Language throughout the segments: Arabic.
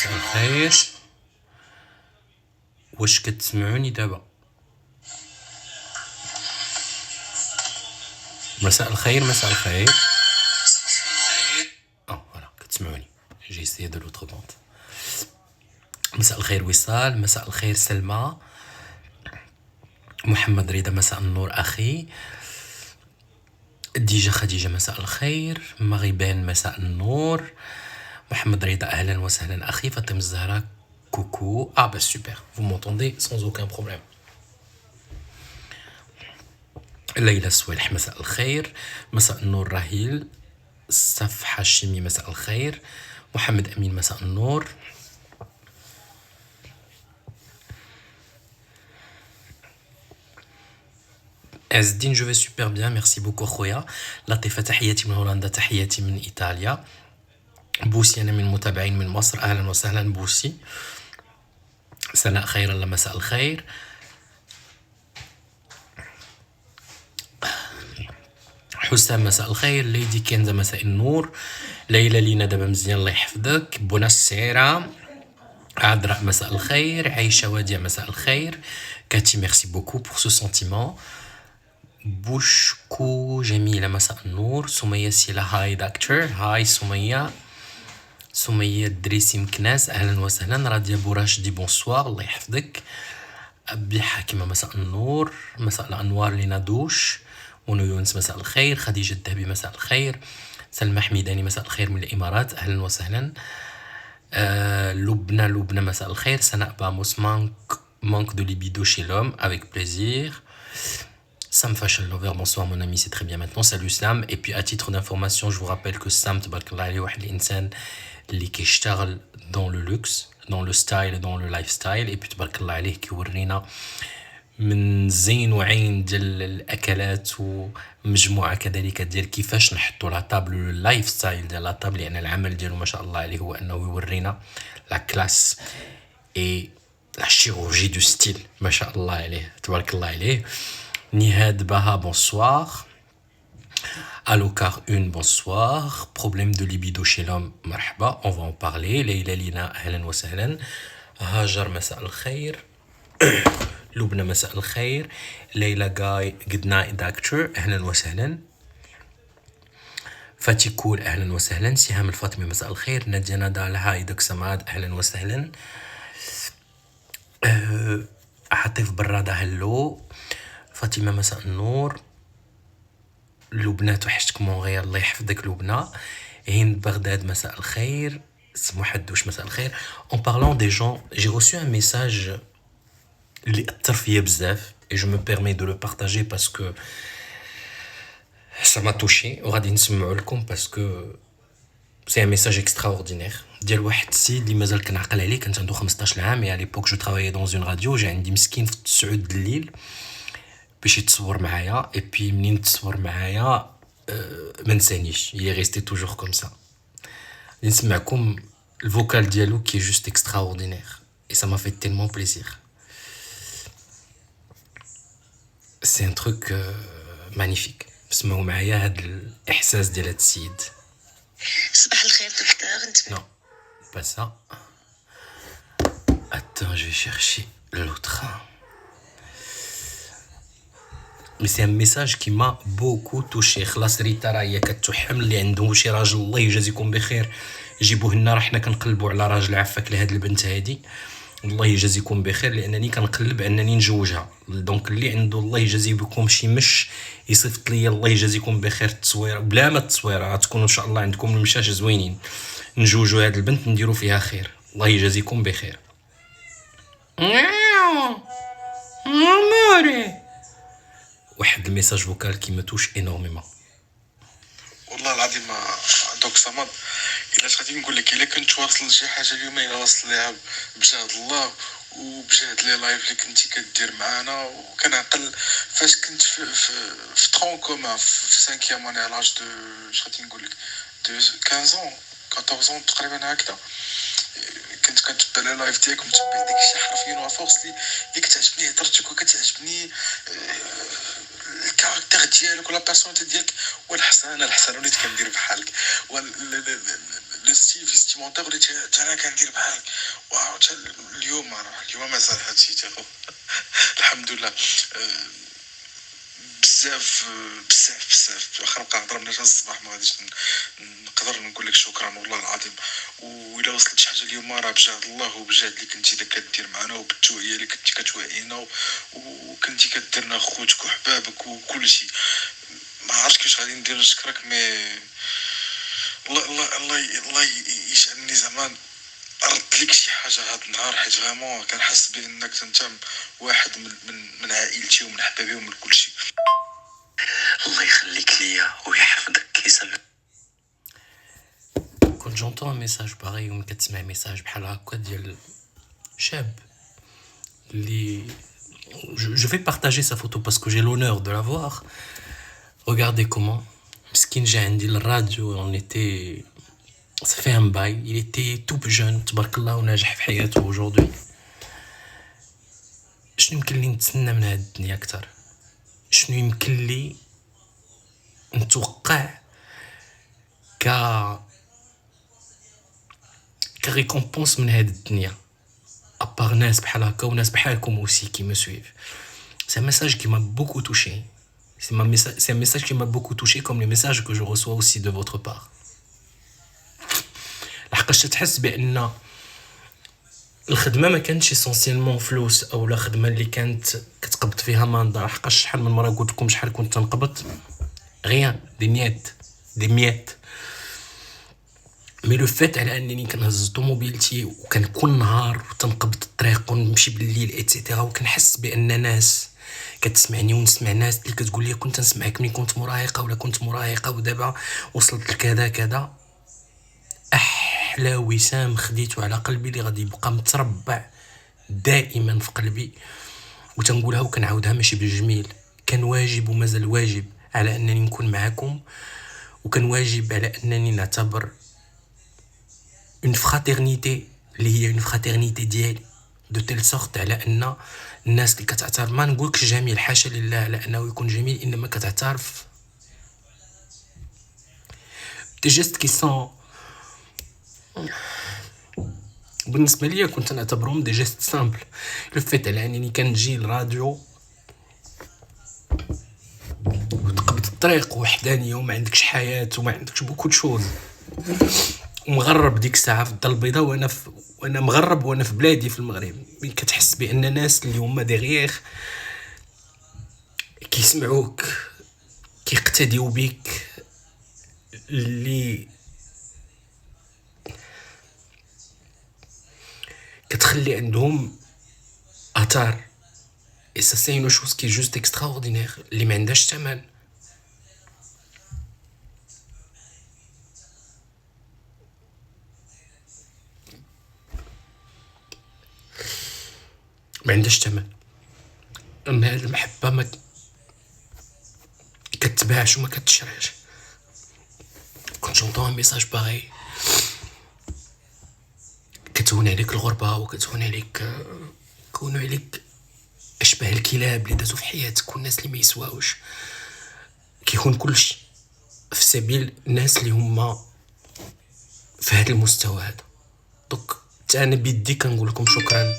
مساء الخير. واش كتسمعوني دابا؟ مساء الخير مساء الخير. فوالا كتسمعوني. جي سي دو لوتر بونت. مساء الخير وصال، مساء الخير سلمى، محمد رضا مساء النور أخي، ديجا خديجة مساء الخير، مغيبان مساء النور، محمد رضا أهلا وسهلا أخي، فاطمة الزهراء coucou. Ah bah super, vous m'entendez sans aucun problème. ليلى السويلح مساء الخير، مساء النور راهيل، صفحة الشمي مساء الخير، محمد أمين مساء النور. عز الدين جو في سوبر بيان ميرسي بوكو خويا. لطيفة تحياتي من هولندا، تحياتي من إيطاليا. بوسي أنا من المتابعين من مصر، أهلا وسهلا بوسي. سناء خير الله مساء الخير. حسام مساء الخير، ليدي كنزة مساء النور، ليلى لينا دابا مزيان الله يحفظك، بوناسيرا، عذراء مساء الخير، عايشة وادية مساء الخير، كاتي ميرسي بوكو بور سو سونتيمون. بوشكو جميلة مساء النور، سمية سيلا هاي دكتور، هاي سمية، سمية الدريسي مكناس أهلا وسهلا، راديا بوراش دي بونسوار الله يحفظك. أبي حاكمة مساء النور، مساء الأنوار لينا دوش، منو يونس مساء الخير، خديجة الذهبي مساء الخير، سلمى حميداني مساء الخير من الإمارات أهلا وسهلا. لبنى مساء الخير، سناء باموس manque de libido chez l'homme avec plaisir. Sam Fashion Lover, bonsoir mon ami, c'est très bien maintenant. Salut Sam. Et puis à titre d'information, je vous rappelle que Sam تبارك عليه واحد الإنسان اللي كيشتغل dans le luxe, dans le style, dans le lifestyle. Et puis تبارك الله عليه كيورينا من زين وعين ديال الاكلات ومجموعه كذلك ديال كيفاش نحطوا لا طابل اللايف ستايل ديال لا طابل، لان العمل ديالو ما شاء الله عليه هو انه يورينا لا كلاس اي لا شيروجي دو ستيل ما شاء الله عليه تبارك الله عليه. نهاد بها بونسوار. Alokar une bonsoir. Problème de libido chez l'homme مرحبا, on va en parler. ليلى لينا اهلا وسهلا. هاجر مساء الخير. لبنى مساء الخير. ليلى جاي جود نايت دكتور اهلا وسهلا. فاتي كول اهلا وسهلا. سهام الفاطمي مساء الخير. نادية نضال هاي دك سماد اهلا وسهلا. عاطف برادة هلو. فاطمة مساء النور. لبنى توحشتك مونغيال الله يحفظك لبنى. هند بغداد مساء الخير. سمو حدوش مساء الخير. En parlant des gens, j'ai reçu un message اللي أثر فيا بزاف et je me permets de le partager parce que ça m'a touché وغادي نسمعو لكم parce que c'est un message extraordinaire ديال واحد السيد اللي مازال كنعقل عليه. كانت عنده 15 عام et à l'époque je travaillais dans une radio. جا عندي مسكين في 9 د الليل باش يتصور معايا et puis منين تصور معايا ما نسانيش. il est resté toujours comme ça. نسمعكم الفوكال ديالو qui est juste extraordinaire et ça m'a fait tellement plaisir. C'est un truc magnifique. اسمعوا معايا هاد الإحساس ديال هاد السيد. صباح الخير دكتور. Non, pas ça. Attends, je vais chercher l'autre. Mais c'est un message qui m'a beaucoup touché. خلاص ريتا راهي كتحمل اللي عنده شي راجل الله يجازيكم بخير جيبوه لنا، راه حنا كنقلبوا على راجل عفاك لهاد البنت هادي الله يجازيكم بخير، لانني كنقلب انني نجوجها. دونك اللي عنده الله يجازي بكم شي مش يصيفط لي الله يجازيكم بخير التصويره بلا ما التصويره غتكونوا ان شاء الله عندكم المشاش زوينين. نجوجوا هاد البنت نديروا فيها خير الله يجازيكم بخير. واحد الميساج فوكال كي متوش انورميمون والله العظيم. دوك صمد الا غادي نقول لك الا كنت واصل لشي حاجه اليوم الا واصل ليها بجهد الله وبجهد لي لايف اللي كنتي كدير معانا. وكنعقل فاش كنت في ترون كوما في 5 اني على لاج دو غادي نقول لك دو 15 14 تقريبا هكذا. كنت كنتبع لي لايف ديالك ومتبع داك الشيء حرفيا وفورس اللي كتعجبني هضرتك وكتعجبني الكاركتير ديالك ولا بيرسوناليتي ديالك. والحسن انا الحسن وليت كندير بحالك. لو ستيف مونتاج وليت انا كندير بحال واو اليوم مازال هادشي الحمد لله. بزاف واخا نبقى نهضر من الصباح ما غاديش نقدر نقول لك شكرا والله العظيم. وإلا وصلت شي حاجه اليوم راه بجهد الله وبجهد اللي كنتي كدير معنا وبالتوعيه اللي كنتي كتوعينا وكنتي كديرنا خوتك وحبابك وكل شيء. ما عرفتش كيفاش غادي ندير نشكرك مي الله يجعلني زعما رد لك شي حاجه هاد النهار حيت فريمون كنحس بانك انت واحد من عائلتي ومن حبابي ومن كل شيء. الله يخليك ليا ويحفظك كيسمع. Quand j'entends un message pareil ou كتسمع ميساج بحال هكا ديال شاب اللي je vais partager sa photo parce que j'ai l'honneur de la voir. Regardez comment مسكين جا عندي للراديو. on était ça fait un bail. Il était tout jeune تبارك الله وناجح في حياته aujourd'hui. شنو يمكن لي نتسنى من هاد الدنيا اكثر؟ شنو يمكن لي نتوقع كريكومبونس من هاد الدنيا ابار ناس بحال هكا وناس بحالكم aussi qui me suivent. C'est un message qui m'a beaucoup touché. C'est un message qui m'a beaucoup touché comme les messages que je reçois aussi de votre part. لحقاش تحس بان الخدمه ما كانتش اسونسيالمون فلوس او لا خدمه اللي كانت كتقبض فيها ماندا. لحقاش شحال من مره قلت لكم شحال كنت تنقبض غيان دي ميات. مي لو فيت على انني كنهز طوموبيلتي وكان كل نهار تنقبض الطريق ونمشي بالليل ايتترا وكنحس بان ناس كتسمعني ونسمع ناس اللي كتقول لي كنت نسمعك ملي كنت مراهقه ولا كنت مراهقه ودابا وصلت لكذا احلى وسام خديته على قلبي اللي غادي يبقى متربع دائما في قلبي. وتنقولها وكنعاودها ماشي بالجميل. كان واجب ومازال واجب على انني نكون معكم وكان واجب على انني نعتبر اون فراترنيتي اللي هي اون فراترنيتي ديالي دو تيل سورت على ان الناس اللي كتعترف ما نقولكش جميل حاشا لله على انه يكون جميل انما كتعترف دي جيست كي سون بالنسبه ليا كنت نعتبرهم دي جيست سامبل. لو فيت على انني كنجي للراديو وتقبض الطريق وحدانيه وما عندكش حياه وما عندكش بوكو شوز ومغرب ديك الساعه في الدار البيضاء وانا مغرب وانا في بلادي في المغرب. كتحس بان ناس اللي هما ديغيغ كيسمعوك كيقتديو بك اللي كتخلي عندهم اثار. et ça c'est une chose qui est juste extraordinaire اللي ما عندهاش ثمن. ما عندهاش ثمن. اما هاد المحبه ما كتباعش وما كتشريش. كنت جونطون ان ميساج باغي كتهون عليك الغربه وكتهون عليك كونوا عليك اشباه الكلاب اللي دازوا في حياتك والناس اللي ما يسواوش. كيكون كلشي في سبيل الناس اللي هما في هذا المستوى هذا. دونك انا بيدي كنقول لكم شكرا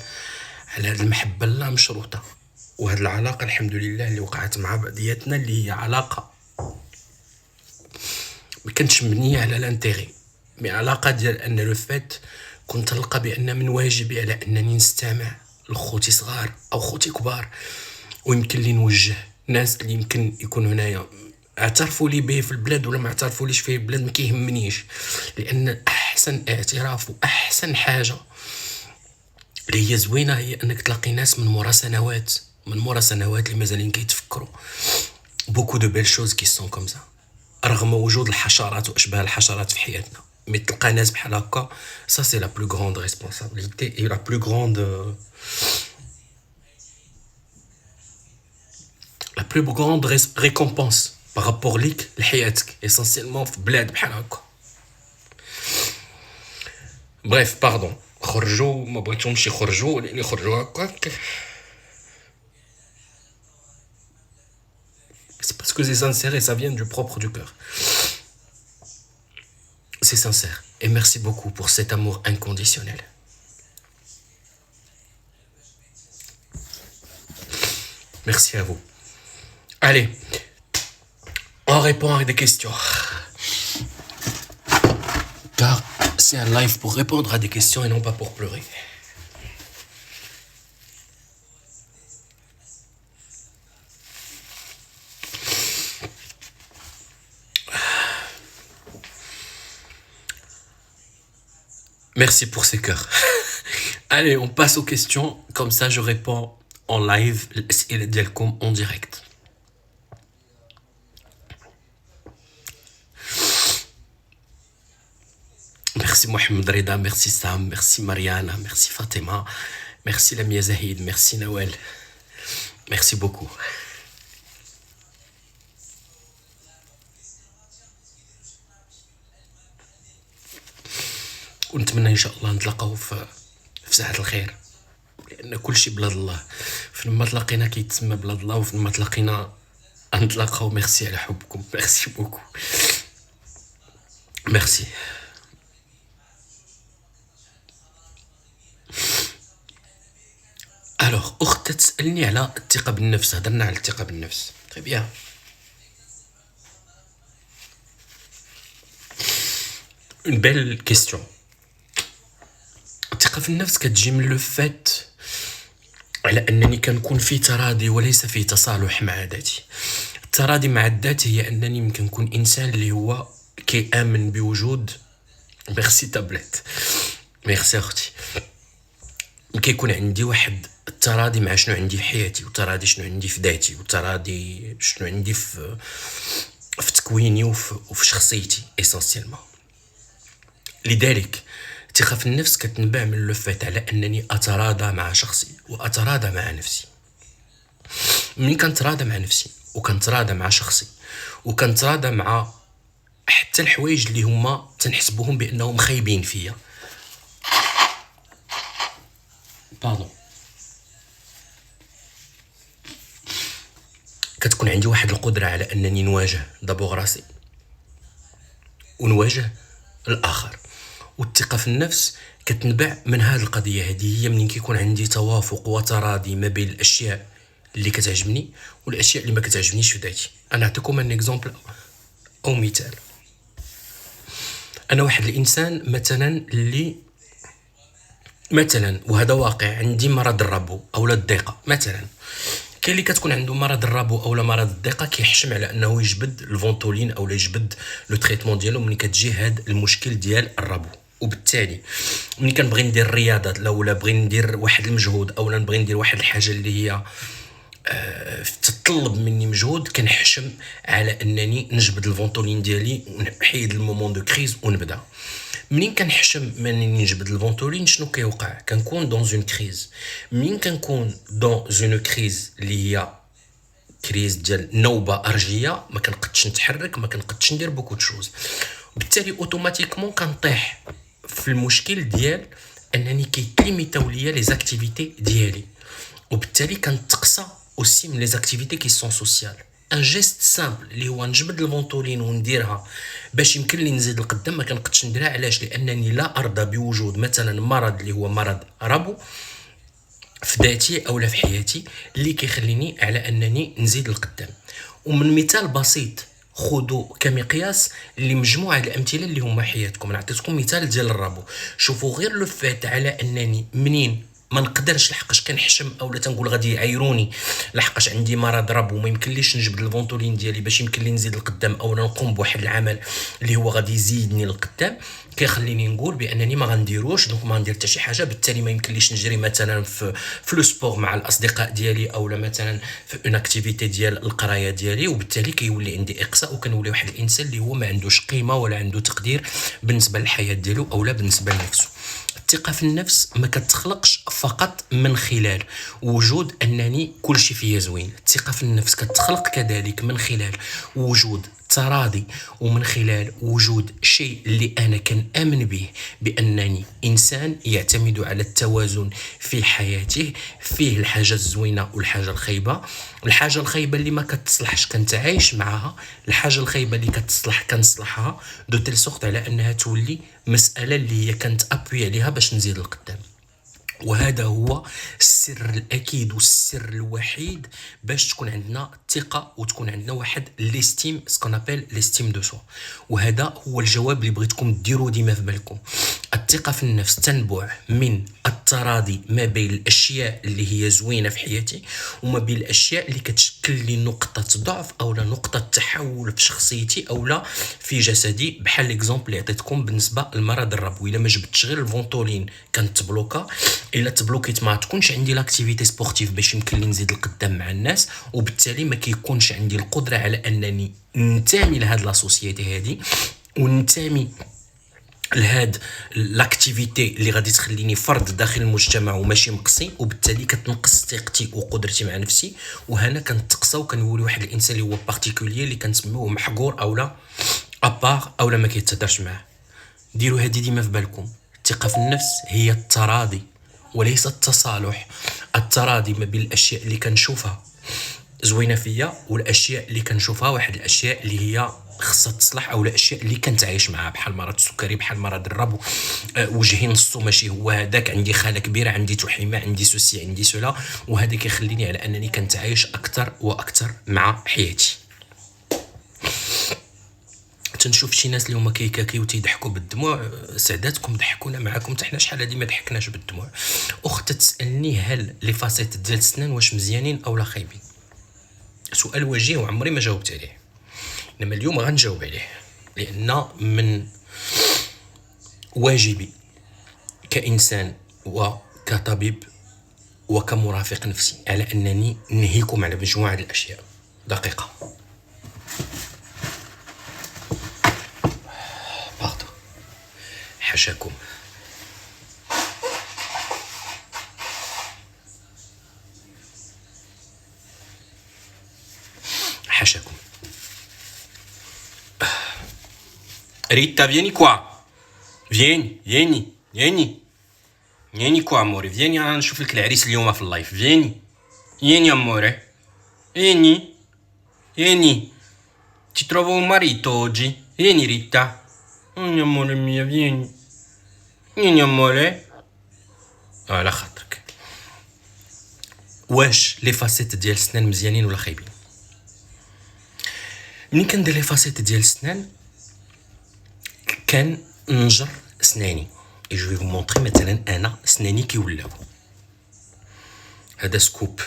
على هذه المحبه لا مشروطه وهذه العلاقه الحمد لله اللي وقعت مع بعضياتنا اللي هي علاقه ما كانتش مبنيه على الانتيغي مي علاقه ديال ان لو فات كنت نلقى بان من واجبي على انني نستمع لخوتي صغار او خوتي كبار ويمكن لي نوجه ناس اللي يمكن يكونوا هنايا اعترفوا لي به في البلاد ولا ما اعترفوا ليش في البلاد ما كيهمنيش. لان احسن اعتراف واحسن حاجه اللي هي زوينه هي انك تلاقي ناس من مورا سنوات اللي مازالين كيتفكروا بوكو دو بيل شوز كي سون كوم سا رغم وجود الحشرات واشباه الحشرات في حياتنا. مي تلقى ناس بحال هكا سا سي لا بلو غروند ريسبونسابيلتي اي لا بلو غروند ريكومبونس بارابور ليك لحياتك اسونسيلمون في بلاد بحال هكا. بريف باردون خرجوا ما بغيتهمش يخرجوا لان يخرجوا هكاك c'est parce que c'est sincère et ça vient du propre du cœur. C'est sincère. et merci beaucoup pour cet amour inconditionnel. Merci à vous. Allez, on répond à des questions. Car c'est un live pour répondre à des questions et non pas pour pleurer. Merci pour ces cœurs. Allez, on passe aux questions. Comme ça, je réponds en live et en direct. Merci Mohamed Reda, merci Sam, merci Mariana, merci Fatima, merci Lamia Zahid, merci Nawel. Merci beaucoup. ونتمنى ان شاء الله نتلاقاو في ساعة الخير، لان كل شيء بلاد الله. فين ما تلاقينا كيتسمى بلاد الله، وفين ما تلاقينا نتلاقاو. ميرسي على حبكم، ميرسي بوكو، ميرسي. الوغ اخت تسالني على الثقه بالنفس، هضرنا على الثقه بالنفس. تري بيان. اون بيل كيستيون. الثقه في النفس كتجي من لو فات على انني كنكون في تراضي وليس في تصالح مع ذاتي. التراضي مع الذات هي انني يمكن نكون انسان اللي هو كيامن بوجود، ميرسي تابلت، ميرسي اختي، كيكون عندي واحد التراضي مع شنو عندي في حياتي، وتراضي شنو عندي في ذاتي، وتراضي شنو عندي في تكويني وفي شخصيتي اسونسيلمون. لذلك الثقة في النفس كتنبع من لو فات على انني اتراضى مع شخصي واتراضى مع نفسي. ملي كنتراضى مع نفسي وكنتراضى مع شخصي وكنتراضى مع حتى الحوايج اللي هما تنحسبهم بانهم خايبين فيا، باردون، كتكون عندي واحد القدرة على انني نواجه دابور راسي ونواجه الاخر. والثقة في النفس كتنبع من هذه القضية هذه، هي منين كيكون عندي توافق وتراضي ما بين الاشياء اللي كتعجبني والاشياء اللي ما كتعجبنيش في ذاتي. انا نعطيكم ان اكزامبل او مثال. انا واحد الانسان مثلا اللي مثلا، وهذا واقع، عندي مرض الربو اولا الضيقه مثلا. كاين اللي كتكون عنده مرض الربو اولا مرض الضيقه كيحشم على انه يجبد الفونتولين اولا يجبد لو تريتمون ديالو ملي كتجي هاد المشكل ديال الربو. وبالتالي ملي كنبغي ندير الرياضه اولا بغي ندير واحد المجهود اولا نبغي ندير واحد الحاجه اللي هي تطلب مني مجهود، كنحشم على انني نجبد الفونتولين ديالي ونحيد المومون دو كريز ونبدا. منين كنحشم مني نجبد الفونتولين شنو كيوقع؟ كنكون دون اون كريز. منين كنكون دون اون كريز اللي هي كريز ديال نوبه ارجيه، ما كنقدش نتحرك، ما كنقدش ندير بوكو د شوز. وبالتالي اوتوماتيكمون كنطيح في المشكل ديال انني كيتليميتاو ليا لي زاكتيفيتي ديالي، وبالتالي كنتقصى اوسي من لي زاكتيفيتي كي سون سوسيال. ان جيست سامبل اللي هو نجبد الفونتولين ونديرها باش يمكن لي نزيد القدام، ما كنقدش نديرها. علاش؟ لانني لا ارضى بوجود مثلا مرض اللي هو مرض ربو في ذاتي او لا في حياتي اللي كيخليني على انني نزيد القدام. ومن مثال بسيط خذوا كمقياس لمجموعه الامثله اللي هما حياتكم. نعطيكم مثال ديال الربو. شوفوا غير لو فات على انني منين ما نقدرش لحقاش كنحشم اولا تنقول غادي يعايروني لحقاش عندي مرض ربو وما يمكنليش نجبد الفونتولين ديالي باش يمكن لي نزيد القدام اولا نقوم بواحد العمل اللي هو غادي يزيدني القدام، كيخليني نقول بانني ما غنديروش، دونك ما ندير حتى شي حاجه. بالتالي ما يمكنليش نجري مثلا في لو سبور مع الاصدقاء ديالي اولا مثلا في اون اكتيفيتي ديال القرايه ديالي، وبالتالي كيولي عندي اقصاء وكنولي واحد الانسان اللي هو ما عندوش قيمه ولا عنده تقدير بالنسبه للحياه ديالو اولا بالنسبه لنفسه. الثقة في النفس ما كتخلقش فقط من خلال وجود أنني كل شيء فيا زوين. الثقة في النفس كتخلق كذلك من خلال وجود التراضي ومن خلال وجود شيء اللي أنا كنآمن به بأنني إنسان يعتمد على التوازن في حياته، فيه الحاجة الزوينة والحاجة الخايبة. الحاجة الخايبة اللي ما كتصلحش كنتعايش معها، الحاجة الخايبة اللي كتصلح كنصلحها، دو تيل سورت على أنها تولي مسألة اللي هي كانت أبوي عليها باش نزيد القدام. وهذا هو السر الأكيد والسر الوحيد باش تكون عندنا ثقة وتكون عندنا واحد ليستيم سكون ابل ليستيم دو سوا. وهذا هو الجواب اللي بغيتكم ديروا ديما في بالكم. الثقة في النفس تنبع من التراضي ما بين الأشياء اللي هي زوينة في حياتي وما بين الأشياء اللي كتشكل لي نقطة ضعف أو لا نقطة تحول في شخصيتي أو لا في جسدي. بحال ليكزومبل اللي عطيتكم بالنسبة للمرض الربوي، إلا ما جبتش غير الفونتولين كانت تبلوكا، الا تبلوكيت ما تكونش عندي لاكتيفيتي سبورتيف باش يمكن لي نزيد القدام مع الناس، وبالتالي ما كيكونش عندي القدره على انني ننتمي لهاد لا سوسيتي هادي وننتمي لهاد لاكتيفيتي اللي غادي تخليني فرد داخل المجتمع وماشي مقصي، وبالتالي كتنقص ثقتي وقدرتي مع نفسي. وهنا كنتقصى وكنولي واحد الانسان اللي هو بارتيكولير اللي كنسميوه محقور اولا ابار اولا ما كيتهدرش معاه. ديروا هادي ديما في بالكم. الثقه في النفس هي التراضي وليس التصالح. التراضي ما بين الاشياء اللي كنشوفها زوينه فيا والاشياء اللي كنشوفها واحد الاشياء اللي هي خصها تصلح او الاشياء اللي كنتعايش معها، بحال مرض السكري، بحال مرض الربو، وجهي نصو ماشي هو هذاك، عندي خاله كبيره، عندي تحيمه، عندي سوسي، عندي سولا، وهذا كيخليني على انني كنتعايش اكثر واكثر مع حياتي. تنشوف شي ناس اللي هما كيكاكيو تيضحكوا بالدموع، سعداتكم ضحكونا معاكم حتى حنا شحال هادي ما ضحكناش بالدموع. اخت تسالني هل لي فاسيت ديال السنان واش مزيانين او لا خايبين؟ سؤال وجيه وعمري ما جاوبت عليه، انما اليوم غنجاوب عليه لان من واجبي كانسان وكطبيب وكمرافق نفسي على انني نهيكم على مجموعه الاشياء. دقيقه حاشاكم. حاشاكم. Rita, vieni qua. Vieni qua amore, vieni نشوف لك العريس اليوم في اللايف. Vieni amore. Vieni. Ti trovo un marito oggi. Vieni Rita. Amore mio, vieni amore. على خاطرك. واش لي فاسيت ديال السنان مزيانين ولا خايبين؟ ملي كندير لي فاسيت ديال السنان كنجر سناني. جو في مونطري مثلا انا سناني كيولاو. هذا سكوب.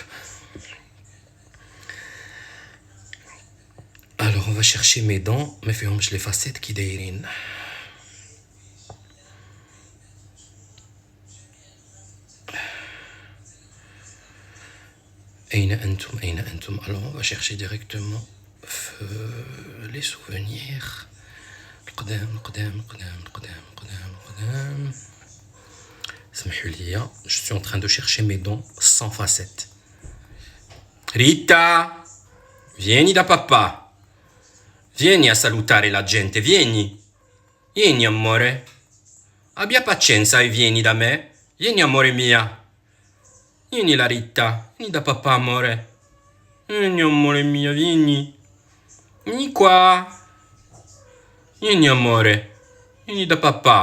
Alors on va chercher mes dents ما فيهمش لي فاسيت كي دايرين. أين أنتم Alors on va chercher directement les souvenirs. القدام. اسمحوا لي. Je suis en train de chercher mes dents sans facettes. Rita, vieni da papà. Vieni a salutare la gente, Vieni amore. Abbia pazienza e vieni da me. Vieni amore mia. Vieni la Rita, vieni da papà amore. Vieni amore mio, vieni. Vieni qua. Vieni amore. Vieni da papà.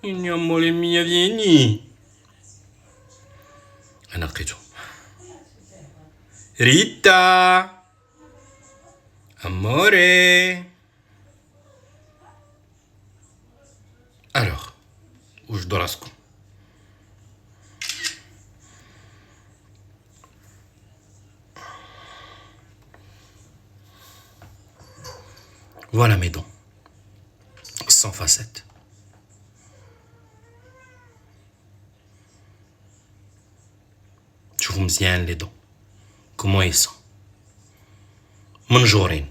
Vieni amore mio, vieni. أنا لقيته. Rita. Amore. Alors, وش دراسكم؟ Voilà mes dents, sans facettes. شوفوا مزيان les dents. Comment ils sont. منجورين.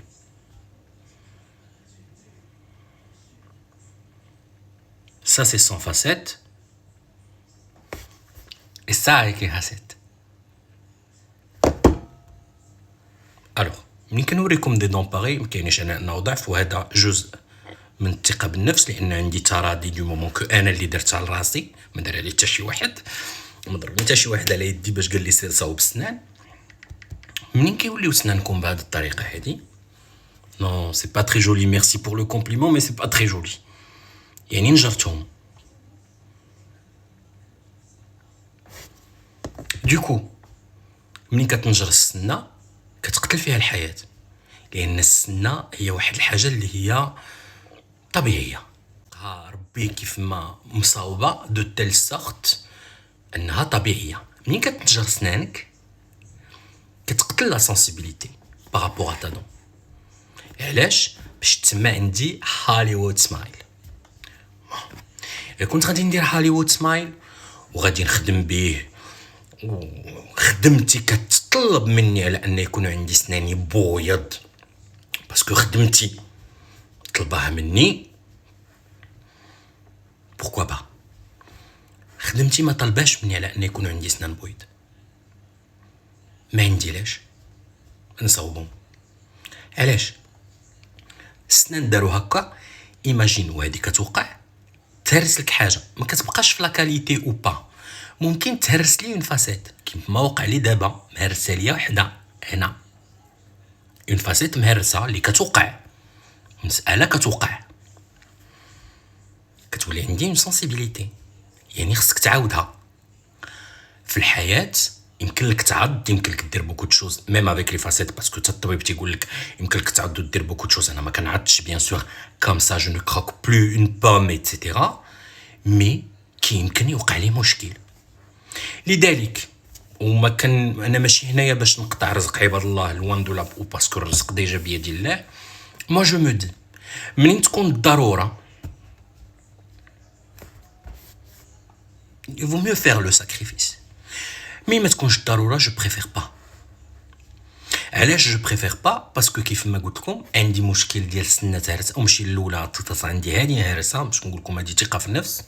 Ça c'est sans facettes. Et ça avec les facettes. Alors, ملي كنوريكم دي دون باغي ما كاينش انا انه ضعف، وهذا جزء من الثقه بالنفس، لان عندي تراضي دو مومون كو انا اللي درتها على راسي، ما دار عليه حتى شي واحد، ما ضربني حتى شي واحد على يدي باش قال لي سير صاوب السنان. منين كيوليو سنانكم بهذه الطريقه هذه، نو سي با تري جولي، ميرسي بور لو كومبليمون مي سي با تري جولي، يعني نجرتهم. دوكو منين كتنجر السنه كتقتل فيها الحياه، لان السنه هي واحد الحاجه اللي هي طبيعيه، ربي كيف ما مصاوبه دو تيل سورت انها طبيعيه. منين كتنجر سنانك كتقتل لا سنسيبيليتي بارابور ا تا دون. علاش؟ باش تسمى عندي هوليوود سمايل. الا كنت غادي ندير هوليوود سمايل وغادي نخدم به، وخدمتي كتطلب مني على ان يكون عندي سناني بويض باسكو خدمتي طلبها مني، بوركوا با. خدمتي ما طلباش مني على ان يكون عندي سنان بويض، ما عندي لاش نصوبهم. علاش؟ السنان داروا هكا، ايماجين وهادي كتوقع تهرس لك حاجه ما كتبقاش في لا كاليتي او با، ممكن تهرس لي اون فاسيت كيما وقع لي دابا، مهرسه ليا وحده هنا اون فاسيت مهرسه اللي كتوقع، مساله كتوقع، كتولي عندي اون سنسيبيليتي، يعني خصك تعاودها في الحياه. يمكن لك تعض، يمكن لك دير بوكو تشوز ميم افيك لي فاسيت، باسكو حتى الطبيب تيقول لك يمكن لك تعض ودير بوكو تشوز. انا ما كنعضش بيان سور كوم سا، جو نو كروك بلو اون بوم ايتترا، مي كيمكن يوقع لي مشكل. لذلك وما كان انا ماشي هنايا باش نقطع رزق عباد الله لوان دو لاب، باسكو الرزق ديجا بيد الله. مو جو مو دي منين تكون الضروره il vaut mieux faire le sacrifice. مي ما تكونش الضروره جو بريفير با. علاش جو بريفير با؟ باسكو كيف ما قلت لكم عندي مشكل ديال السنه هرس، او ماشي الاولى تتصل عندي هذه هرسه، باش نقول لكم هذه ثقه في النفس،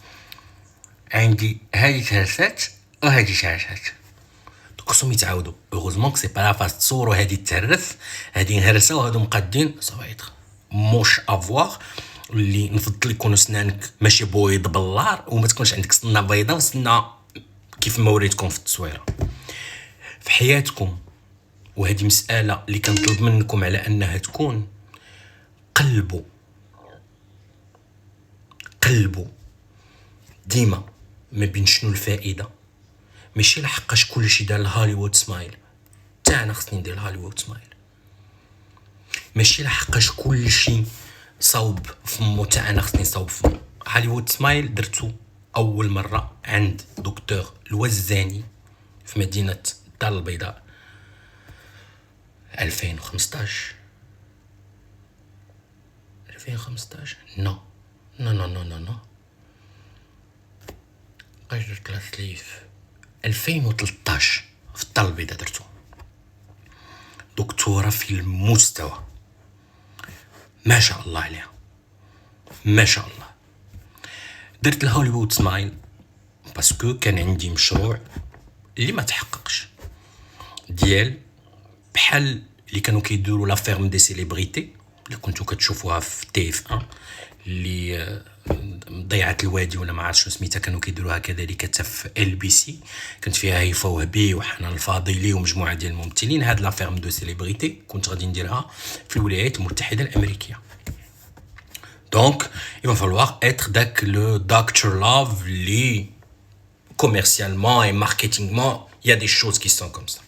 عندي هذه هرسات وهذه هرسات، خصهم يتعاودوا. اوغوزمون كو سي با لا فاس تصوروا هذه تهرس هذه نهرسه وهادو مقادين صويط موش افوار. اللي نفضل يكونوا سنانك ماشي بويض باللار، وما تكونش عندك سنه بيضاء وسنه كيف ما وريتكم في التصويره في حياتكم. وهذه مساله اللي كنطلب منكم على انها تكون قلبوا ديما ما بين شنو الفائده، ماشي لحقاش كلشي دار الهوليوود سمايل حتى انا خصني ندير الهوليوود سمايل، ماشي لحقاش كلشي صوب فمو حتى انا خصني نصوب فمو. هوليوود سمايل درتو اول مره عند دكتور الوزاني في مدينه الدار البيضاء 2015 نو قاش درت لاسليف 2013 في الدار البيضاء درتو. دكتوره في المستوى ما شاء الله عليها ما شاء الله. درت الهوليوود سمايل باسكو كان عندي مشروع اللي ما تحققش، ديال بحال اللي كانوا كيديروا لا فيرم دي سيليبريتي اللي كنتو كتشوفوها في تي اف 1 اللي ضيعة الوادي ولا ما عرفتش شنو سميتها، كانوا كيديروها كذلك حتى في ال بي سي، كانت فيها هيفا وهبي وحنان الفاضلي ومجموعه ديال الممثلين. هاد لا فيرم دو سيليبريتي كنت غادي نديرها في الولايات المتحده الامريكيه. دونك il va falloir être داك لو دكتور لاف اللي commercialement et marketingement il y a des choses qui sont comme ça.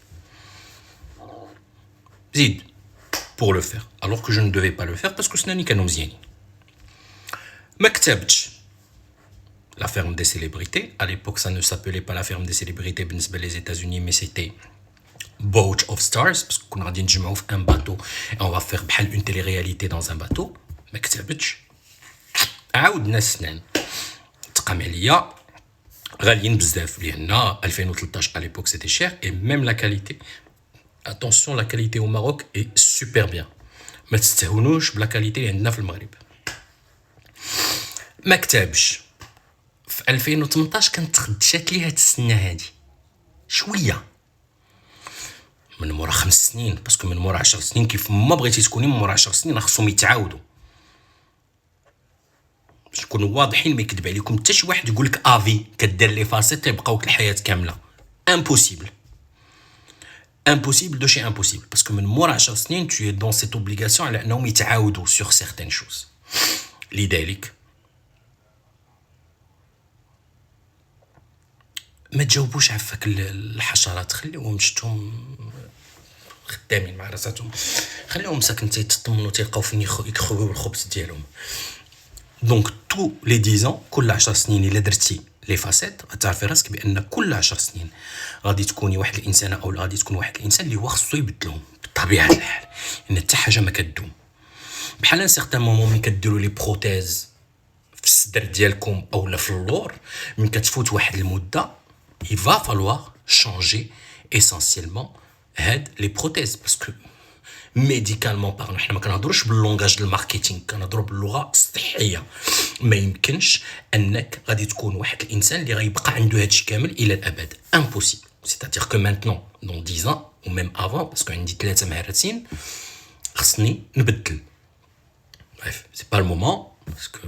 زيد pour le faire alors que je ne devais pas le faire parce que سناني كانوا مزيانين. ما كتبتش la ferme des célébrités. À l'époque, ça ne s'appelait pas la ferme des célébrités بالنسبة les États-Unis, mais c'était Boat of Stars parce qu'on a dit نجمعوا في un bateau et on va faire بحال une télé-réalité dans un bateau. ما كتبتش. عاودنا السنان تقام عليا غاليين بزاف لأن 2013 à l'époque c'était cher et même la qualité. Attention, la qualité au Maroc est super bien. ما تستهونوش بلا كاليتي اللي عندنا في المغرب. ما كتبش في 2018 كانت تخدشات لي هاد السنه هادي شويه من مورا 5 سنين، باسكو من مورا 10 سنين كيف ما بغيتي تكوني من مورا 10 سنين خصهم يتعاودوا باش نكونوا واضحين. ما يكذب عليكم حتى شي واحد يقول لك افي كدير لي فاسيت يبقاوك الحياه كامله. امبوسيبل امبوسيبل دو شي امبوسيبل، باسكو من مورا 10 سنين tu es dans cette obligation على انهم يتعاودوا sur certaines choses. لذلك ما تجاوبوش عفاك الحشرات، خليهم شتهم خدامين مع راساتهم، خليهم ساكن تيطمنوا تيلقاو فين يخرجوا الخبز ديالهم. دونك تو لي 10 كل 10 سنين الا درتي لي فاسيت غتعرفي راسك بان كل 10 سنين غادي تكوني واحد الانسانه او غادي تكون واحد الانسان اللي هو خصو يبدلهم بطبيعه الحال، ان حتى حاجه ما كدوم. بحال ان سيغتان مومون ملي كديروا لي بروتيز في الصدر ديالكم اولا في اللور، من كتفوت واحد المده il va falloir changer essentiellement هاد لي بروتيز، باسكو ميديكالمون بارلون حنا ما كنهضروش باللونغاج ديال الماركتينغ، كنهضروا باللغه الصحيه. ما يمكنش انك غادي تكون واحد الانسان اللي غيبقى عنده هادشي كامل الى الابد. امبوسيبل. سيتادير كو مانتنون دون 10 ans ou même avant، باسكو عندي 3 مهاراتين خصني نبدل. بريف سي با المومون، باسكو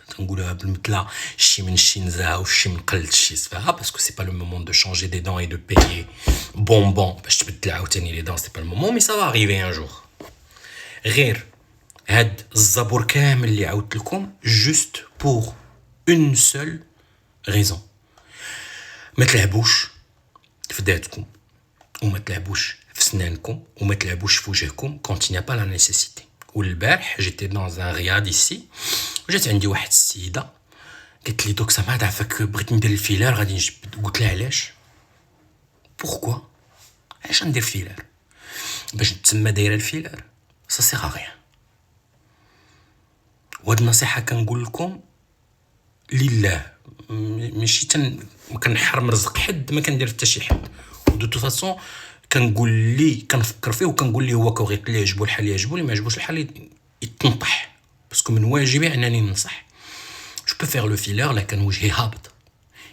تنقولها بالمثله شي من شي نزاها وشي من قلت شي سفاها، باسكو سي با لو مومون دو شونجي دي دون اي دو بايي بونبون باش تبدل عاوتاني لي دون. سي با المومون مي سا فا اريفي ان جور. غير هاد الزبور كامل اللي عاودت لكم جوست بور اون سول ريزون. ما تلعبوش في ذاتكم وما تلعبوش في سنانكم وما تلعبوش في وجهكم كونت نيا با لا نيسيسيتي. والبارح جيتي دون ان رياض ايسي، وجات عندي واحد السيده قالت لي دوك سما عفاك بغيت ندير الفيلار غادي نجبد. قلت لها علاش؟ بوركوا؟ علاش ندير فيلار؟ باش تسمى دايره الفيلار سا سيغ ا ريان. وهاد النصيحه كنقول لكم لله، ماشي ما كنحرم رزق حد، ما كندير حتى شي حد. ودو تو فاصون كنقول لي كنفكر فيه وكنقول لي هو كوغيق لي يعجبو الحال يعجبو، لي ما يعجبوش الحال يتنطح، باسكو من واجبي انني ننصح. جو بو فير لو فيلر لا كان وجهي هابط،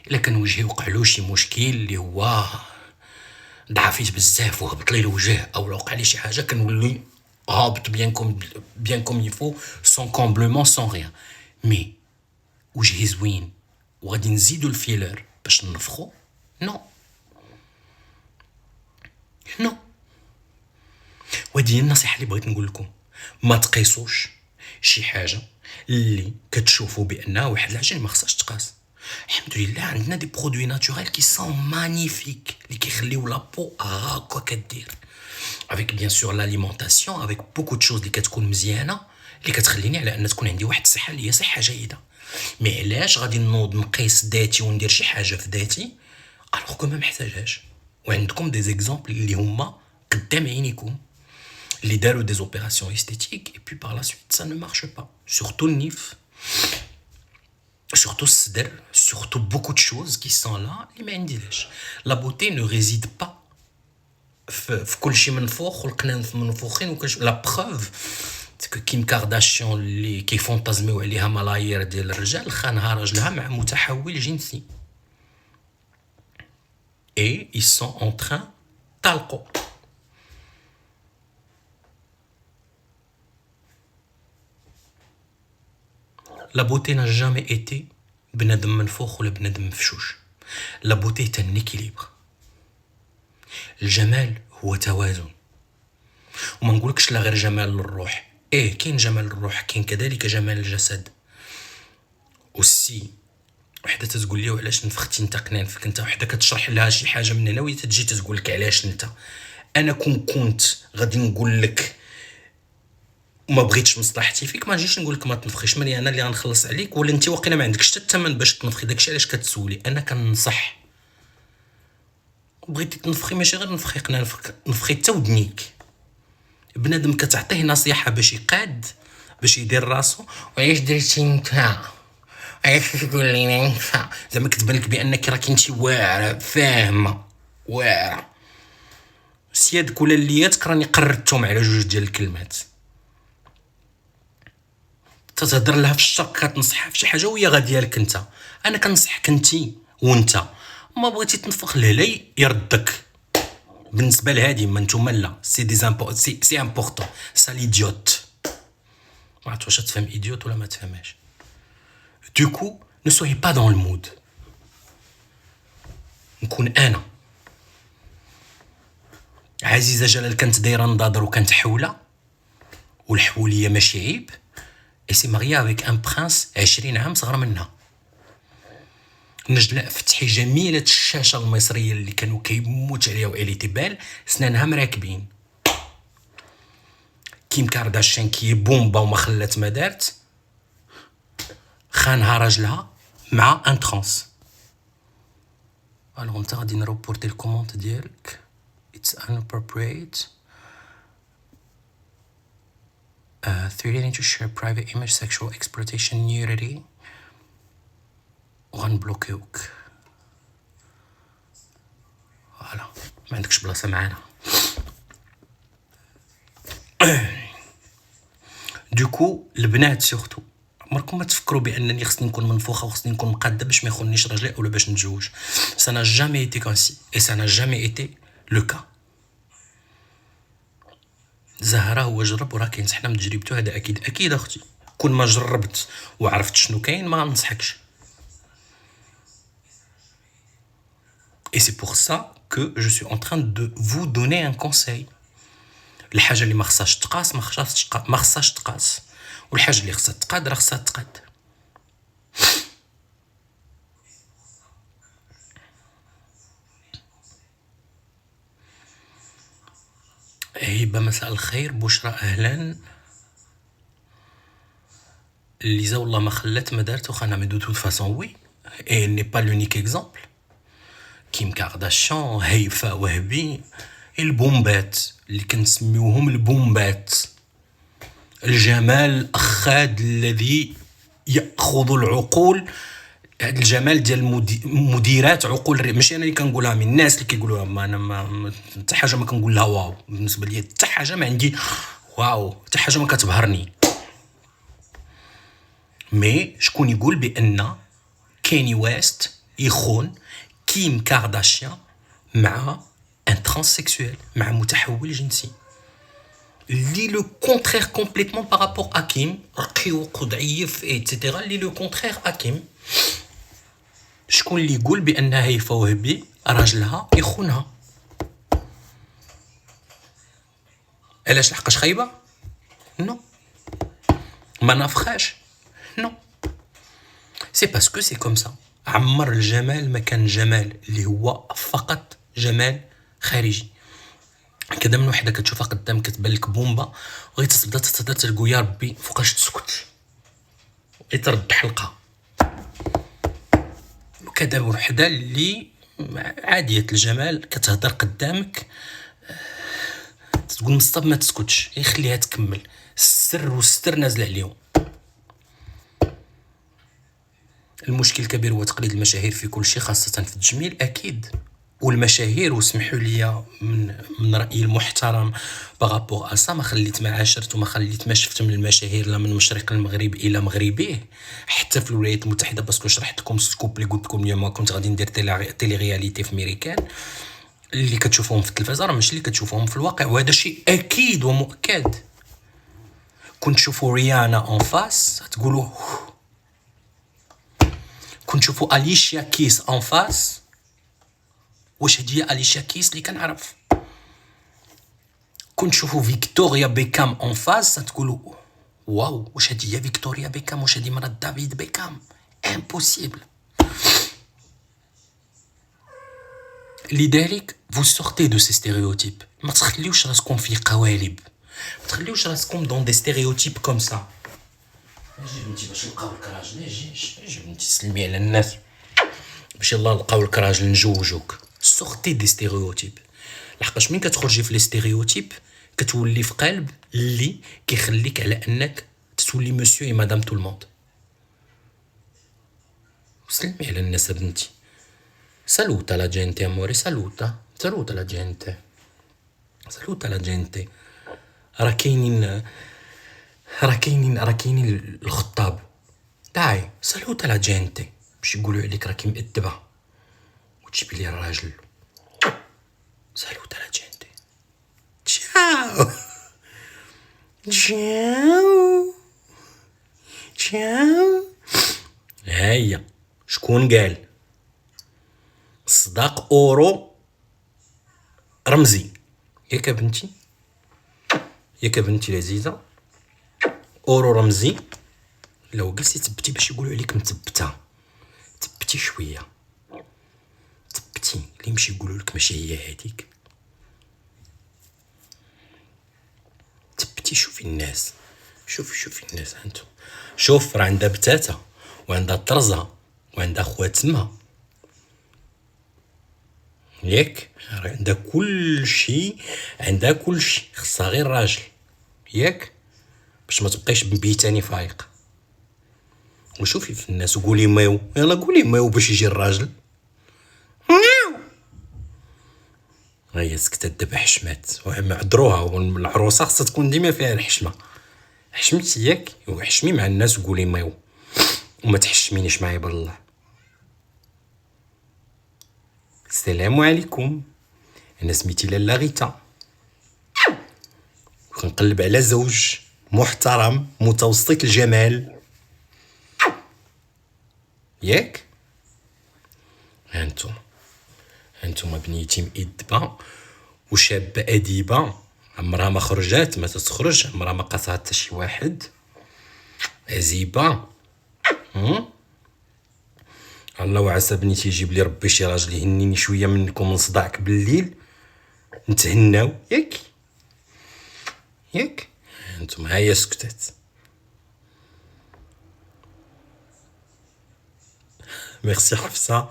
الا كان وجهي وقع له شي مشكل اللي هو ضعفيت بزاف وهبط لي الوجه، او وقع لي شي حاجه كنولي هابط بيان كوم يفو سون كومبلومون سون ريان. مي وجهي زوين وغادي نزيدو الفيلر باش نفخو؟ نو نو. ودي النصيحه اللي بغيت نقول لكم، ما تقيسوش شي حاجه اللي كتشوفوا بانها واحد الحاجه ما خصهاش تقاس. الحمد لله عندنا دي برودوي ناتوريل كي سون مانيفيك اللي كيخليو لا بو هاكا كدير، افيك بيان سور لاليمونطاسيون، افيك بوكو د شوز اللي كتكون مزيانه اللي كتخليني على ان تكون عندي واحد الصحه اللي هي صحه جيده. مي علاش غادي نوض نقيس ذاتي وندير شي حاجه في ذاتي الوغ كو ما محتاجهاش؟ وعندكم دي زيكزامبل اللي هما قدام عينيكم اللي داروا دي اوبيراسيون استيتيك اي بي بار لا سويت سا نو مارش با، سورتو النيف، surtout الصدر، surtout beaucoup de choses qui sont là اللي ما عنديلاش. لا بوتي نو ريزيد با في كل شيء منفوخ خلقنا منفوخين وكل شيء. لا بروف كيم كارداشيان اللي كيفونتازميو عليها ملايير ديال الرجال خانها راجلها مع متحول جنسي et ils sont en train talco. La beauté n'a jamais été بنادم منفوخ ولا بنادم مفشوش. La beauté est un équilibre. الجمال هو توازن. وما نقولكش لا غير جمال للروح، كاين جمال الروح، كاين كذلك جمال الجسد. والسي وحده تقول لي علاش نفختي انت قنان فيك انت، وحده كتشرح لها شي حاجه من هنا وهي تجي تقول لك علاش انت. انا كنت غادي نقول لك وما بغيتش مصلحتي فيك ما نجيش نقول لك ما تنفخيش، ماني انا اللي غنخلص عليك ولا انت واقيلا ما عندكش حتى الثمن باش تنفخي. داكشي علاش كتسولي. انا كننصح، بغيتي تنفخي ماشي غير نفخي قنان، نفخي حتى ودنيك. بنادم كتعطيه نصيحه باش يقاد باش يدير راسو، وعلاش درتي انت، علاش تقول لي انت، زعما كتبان لك بانك راك انت واعره فاهمه واعره. سيادك ولا الليات راني قررتهم على جوج ديال الكلمات. تتهضر لها في الشر كتنصحها في شي حاجه وهي غاديه لك انت. انا كنصحك انت وانت ما بغيتي تنفخ لهلا يردك بالنسبه لهادي ما نتوما لا سي امبورطون سا ليديوت. ما عرفت واش تفهم ايديوت ولا ما تفهمهاش. دوكو ne soyez pas dans le mood. نكون انا عزيزه جلال كانت دايره نضاضر وكانت حوله، والحوليه ماشي عيب. اي سي ماريا افيك ان برانس 20 عام صغر منها. نجلاء فتحي جميله الشاشه المصريه اللي كانوا كيموت عليها واليتي بال، سنانها مراكبين. كيم كارداشيان كي بومبا وما خلات ما دارت، خانها راجلها مع ان ترانس. الوغ نتا غادي نروبورتي الكومونت ديالك. It's inappropriate. Threatening to share private image, sexual exploitation, nudity. وغنبلوكيوك. فوالا ما عندكش بلاصه معانا. دوكو البنات سورتو عمركم ما تفكروا بانني خصني نكون منفوخه وخصني نكون مقاده باش ما يخونيش راجلي ولا باش نتزوج. ça n'a jamais été comme si et ça n'a jamais été le cas. زهره هو جرب وراه كاين حنا من تجربته. هذا اكيد اختي، كون ما جربت وعرفت شنو كاين ما ننصحكش. et c'est pour ça que je suis en train de vous donner un conseil. الحاجه اللي ما خصهاش تقاس ما خصهاش تقاس، والحاجه اللي خصها تقاد راه خصها تقاد. هبه مساء الخير. بشرى اهلا. ليزا والله ما خلات ما دارت وخانا مي دو توت فاسون وي اي ني با لونيك اكزامبل. كيم كارداشيان، هيفاء وهبي، البومبات اللي كنسميوهم البومبات، الجمال الأخاد الذي يأخذ العقول. هذا الجمال ديال مديرات عقول ماشي انا اللي كنقولها، من الناس اللي كيقولوها. ما انا ما حتى حاجه ما كنقول لها واو. بالنسبه لي حتى حاجه ما عندي واو، حتى حاجه ما كتبهرني. مي شكون يقول بان كيني ويست يخون كيم كارداشيان مع ان ترانسكسويل، مع متحول جنسي اللي لو كونترير كومبليتمون بارابور ا كيم، رقيق وضعيف ايتترا، اللي لو كونترير ا كيم. شكون اللي يقول بان هيفاء وهبي راجلها يخونها؟ علاش؟ لحقاش خايبه؟ نو. ما نافخاش؟ نو. سي باسكو سي كوم سا. عمر الجمال ما كان جمال اللي هو فقط جمال خارجي. كذا من وحده كتشوفها قدامك كتبان لك بومبا وغير تبدا تهضر تلقى يا ربي فوقاش تسكت يترد حلقه. وكذا وحده اللي عاديه الجمال كتهضر قدامك تقول مصطب ما تسكتش، يخليها تكمل. السر والستر نازل عليهم. المشكل الكبير هو تقليد المشاهير في كل شيء، خاصة في التجميل أكيد. والمشاهير وسمحوا لي من رأيي المحترم بارابور اسا، ما خليت ما عاشرت وما خليت ما شفت من المشاهير لا من مشرق المغرب الى مغربيه، حتى في الولايات المتحده. باسكو شرحت لكم سكوب اللي قلت لكم اليوم كنت غادي ندير تيلي رياليتي في ميريكان، اللي كتشوفوهم في التلفازه راه ماشي اللي كتشوفوهم في الواقع، وهذا شيء اكيد ومؤكد. كنت تشوفوا ريانا اون فاس تقولوا، كنت تشوفوا اليشيا كيس اون فاس، واش هادي اليشيا كيس اللي كنعرف؟ كنت تشوفوا فيكتوريا بيكام اون فاس تقولوا واو واش هادي هي فيكتوريا بيكام، واش هادي مرات دافيد بيكام؟ امبوسيبل. لذلك فو سورتي دو سي ستيريوتيب، ما تخليوش راسكم في قوالب، ما تخليوش راسكم دون دي ستيريوتيب كوم سا. اجي بنتي باش نلقاو لك راجل، اجي بنتي سلمي على الناس باش يلا نلقاو لك راجل نجوجوك. سورتي دي ستيريوتيب، لحقاش من كتخرجي في لي ستيريوتيب كتولي في قلب اللي كيخليك على انك تولي مسيو اي مدام تو الموند. سلمي على الناس بنتي. Saluta la gente amore, saluta la gente, saluta la gente. راه كاينين الخطاب داعي saluta la gente باش يقولوا عليك راكي مؤدبه وتجيبي لي الراجل. Salut à la gente. Ciao. Ciao. Ciao. هيا شكون قال صداق اورو رمزي ياك بنتي العزيزه اورو رمزي لو جلستي تبتي باش يقولوا عليك مثبته تبتي شويه تبتي اللي يمشي يقولوا لك ماشي هي هذيك تبتي شوفي الناس شوفي الناس انتم شوف راه عندها بتاته وعندها طرزه وعندها خواتمها ياك عندها كل شيء خصها غير راجل ياك باش ما تبقيش بيتاني فايق وشوفي في الناس وقولي مايو يلا قولي مايو باش يجي الراجل هيا سكتت دابا حشمات وعذروها والعروسه خصها تكون ديما فيها الحشمه حشمتي ياك وحشمي مع الناس وقولي مايو وما تحشمينيش معايا بالله. السلام عليكم انا سميتي لاله غيتا كنقلب على زوج محترم متوسط الجمال ياك هانتوما بنيتي مئدبه وشابه اديبه عمرها ما خرجات ما تخرج عمرها ما قاطعت حتى شي واحد عزيبه الله وعسى بنيتي يجيب لي ربي شي راجل يهنيني شويه منكم من صداعك بالليل نتهناو ياك انتم هيا سكتات ميرسي حفصه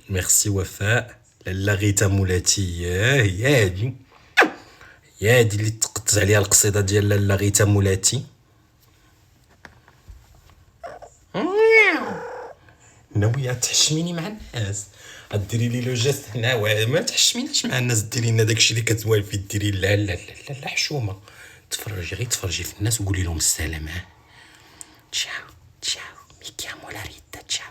ميرسي وفاء لاله غيتا مولاتي يا هادي اللي تقطز عليها القصيده ديال لاله غيتا مولاتي ناويه تحشميني مع الناس ديري لي لو جيست هنا ما تحشميناش مع الناس ديري لنا داكشي اللي كتوالفي ديري لا حشومه تفرجي في الناس وقولي لهم السلام تشاو ميكيا مولا ريتا تشاو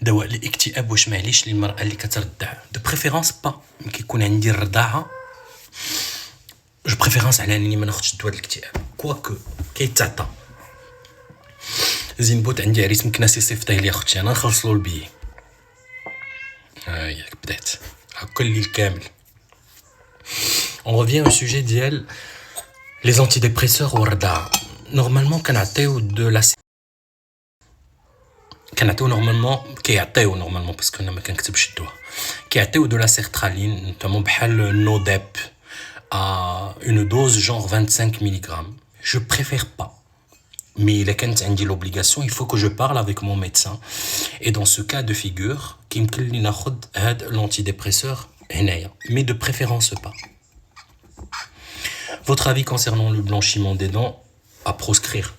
دواء الاكتئاب واش معليش للمراه اللي كترضع دو بريفيرونس با كيكون عندي الرضاعه جو بريفيرونس على انني ما ناخذش دواء الاكتئاب كواكو كيتعطى زين بوت عندي عريس مكناسي صيفطيه لي اختي انا نخلص له البي ياك بدات هكا الليل كامل. On revient au sujet ديال les antidépresseurs والرضاعه. نورمالمون كنعطيو كيعطيو نورمالمون باسكو انا ما كنكتبش الدواء كيعطيو دو لا سيرترالين نوتامون بحال نوديب à une dose genre 25 mg. Je préfère pas. Mais il كانت عندي l'obligation, il faut que je parle avec mon médecin. Et dans ce cas de figure, كيمكن لي ناخذ هاد l'antidépresseur هنايا, mais de préférence pas. Votre avis concernant le blanchiment des dents à proscrire.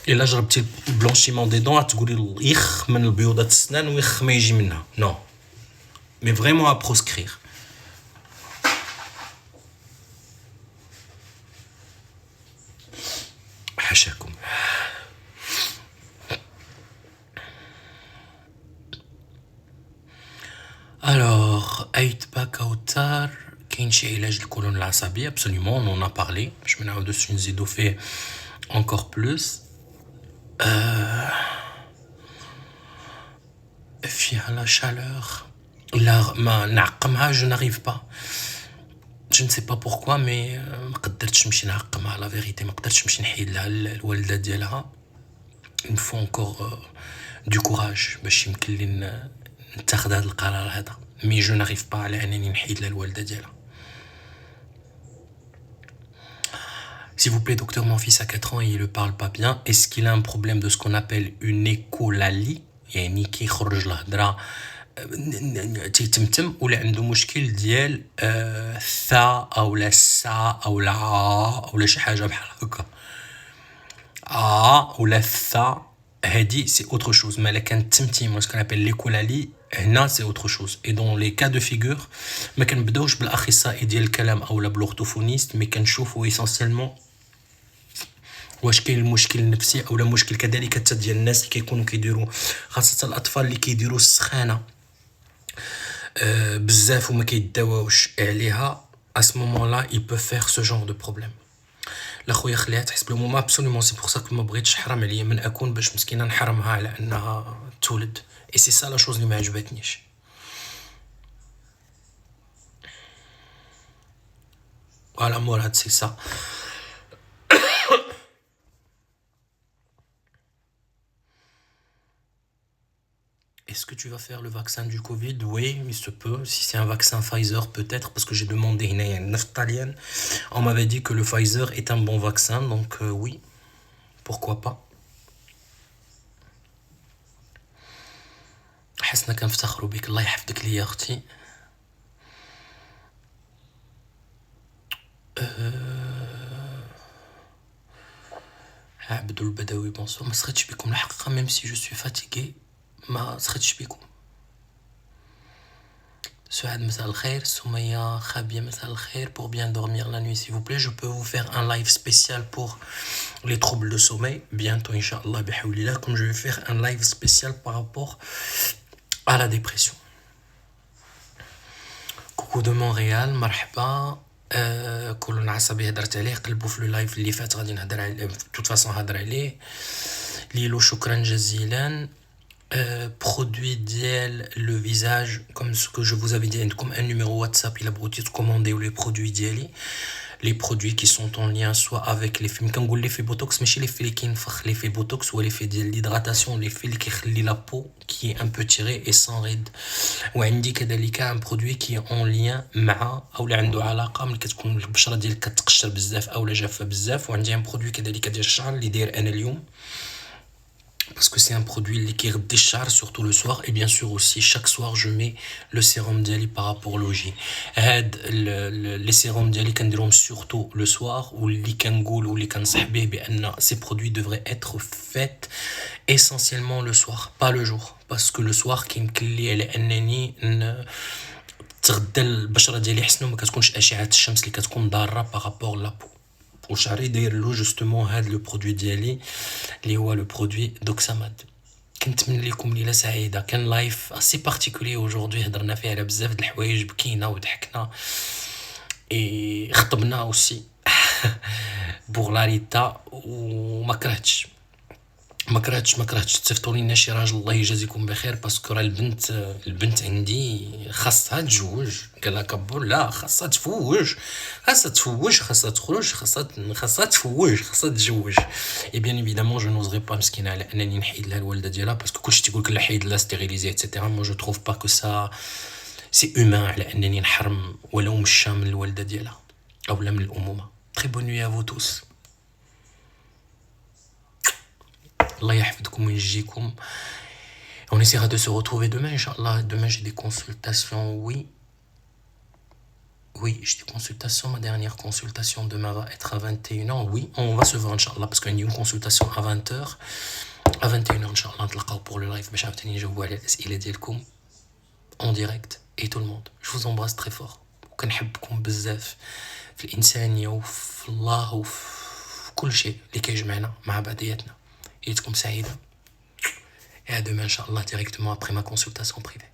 Et là جربتي blanchiment des dents تقولي يخ من البيوضات السنان ويخ ما يجي منها. Non. Mais vraiment à proscrire. حاشاكم. Alors, Aïtba Kautar, كاين شي علاج للكولون العصبية absolument, on en a parlé. باش ما نعاودوش نزيدو فيه encore plus. فيها la chaleur. لا ما نعقمها je n'arrive pas. Je ne sais pas pourquoi mais ما قدرتش نمشي نعقمها لا فيريتي ما قدرتش نمشي نحيد لها الوالده ديالها. Il faut encore du courage باش يمكن لي نتاخذ هذا القرار هذا mais je n'arrive pas على انني نحيد لها الوالده ديالها. S'il vous plaît, docteur, mon fils a 4 ans et il ne parle pas bien. Est-ce qu'il a un problème de ce qu'on appelle une écholalie يعني كيخرج الهضره تيتمتم ولا عنده مشكل ديال الثا او لا السا او لا او لا شي حاجه بحال هكا ولا الثا Hadi, c'est autre chose. Mais la ce qu'on appelle l'écolalie, c'est autre chose. Et dans les cas de figure, ما كنبداوش بالاخصائي ديال الكلام او l'orthophoniste, mais كنشوفوا essentiellement واش كاين المشكل النفسي او مشكل كذلك حتى ديال الناس اللي كيكونوا كيديروا خاصه الاطفال اللي كيديروا السخانه بزاف وما كيداواوش عليها. à ce moment-là ils peuvent faire ce genre de problème. لاخويا خليها تحسب لهم ما ابسوليومون سي بور سا ما بغيتش حرام عليا من اكون باش مسكينه نحرمها على انها تولد. اي سي سا لا شوز اللي ما عجبتنيش. فوالا موراد سي سا. Est-ce que tu vas faire le vaccin du Covid? Oui, il se peut. Si c'est un vaccin Pfizer, peut-être, parce que j'ai demandé une naftalienne. On m'avait dit que le Pfizer est un bon vaccin, donc oui, pourquoi pas. حسنا كنفتخروا بك الله يحفظك ليا اختي. عبدو البدوي بونسور. ما سخيتش بكم الحقيقه ميم سي جو سوي فاتيغي ما سخيتش بكم. سعاد مساء الخير. سمية خابية مساء الخير. Pour bien dormir la nuit s'il vous plaît, je peux vous faire un live spécial pour les troubles de sommeil bientôt Inch'Allah bihawlillah, comme je vais faire un live spécial par rapport à la dépression. Coucou de Montréal, مرحبا. كل عصبي هدرت عليه قلبوا في اللايف اللي فات غادي نهضر عليه توت فاصون هضر عليه. ليلو شكرا جزيلا. Produit DL le visage comme ce que je vous avais dit comme un numéro WhatsApp il a besoin de commander les produits DL, les produits qui sont en lien soit avec les films quand on l'effet botox mais chez les filles qui font l'effet botox ou l'effet de l'hydratation les filles qui khli la peau qui est un peu tirée et sans rides ou عندي كذلك un produit qui est en lien مع او اللي عنده علاقه ملي كتكون البشره ديالك كتقشر بزاف او جافه بزاف وعندي un produit كذلك ديال الشعر اللي داير انا اليوم parce que c'est un produit qui décharge surtout le soir et bien sûr aussi chaque soir je mets le sérum d'Ali par rapport au logis. Les sérums d'Ali كنديرهم surtout le soir ou اللي كنقول واللي كنصحبيه بان ces produits devraient être faits essentiellement le soir pas le jour parce que le soir كيمكن لي على انني تغدى البشره ديالي حسن وما كتكونش اشعه الشمس اللي كتكون ضاره par rapport la peau. وشعري داير له جوستومون هاد لو برودوي ديالي اللي هو لو برودوي دوكساماد. كنتمنى لكم ليله سعيده. كان لايف اسي بارتيكولي اوجوردي هضرنا فيه على بزاف د الحوايج بكينا وضحكنا اي خطبنا اوسي بوغ لا ريتا وما كرهتش تصيفطوا لينا شي راجل الله يجازيكم بخير باسكو راه البنت عندي خاصها تجوج. قال لها كبر لا خاصها تفوج خاصها تخرج خاصها تجوج. اي بيان ايفيدامون جو نوزري با مسكينه على انني نحيد لها الوالده ديالها باسكو كلشي تيقول لك لا حيد لها ستيريليزي ايتترا. مو جو تروف با كو سا سي هومان على انني نحرم ولو مشى من الوالده ديالها او لا من الامومه. تري بون نوي ا فو توس. Allah yahfidkoum ويجيكم. On essaiera de se retrouver demain, Inch'Allah. Demain, j'ai des consultations, oui. Oui, j'ai des consultations. Ma dernière consultation demain va être à 21h. Oui, on va se voir, Inch'Allah, parce qu'il y a une consultation à 20h. À 21h, Inch'Allah, نتلاقاو pour le live. باش عاوتاني نجاوبوا على الأسئلة ديالكم en direct et tout le monde. Je vous embrasse très fort. وكنحبكم بزاف في الإنسانية وفي الله وفي كل شيء اللي كيجمعنا مع بعضياتنا. Et comme ça, et à demain, Inch'Allah, directement après ma consultation privée.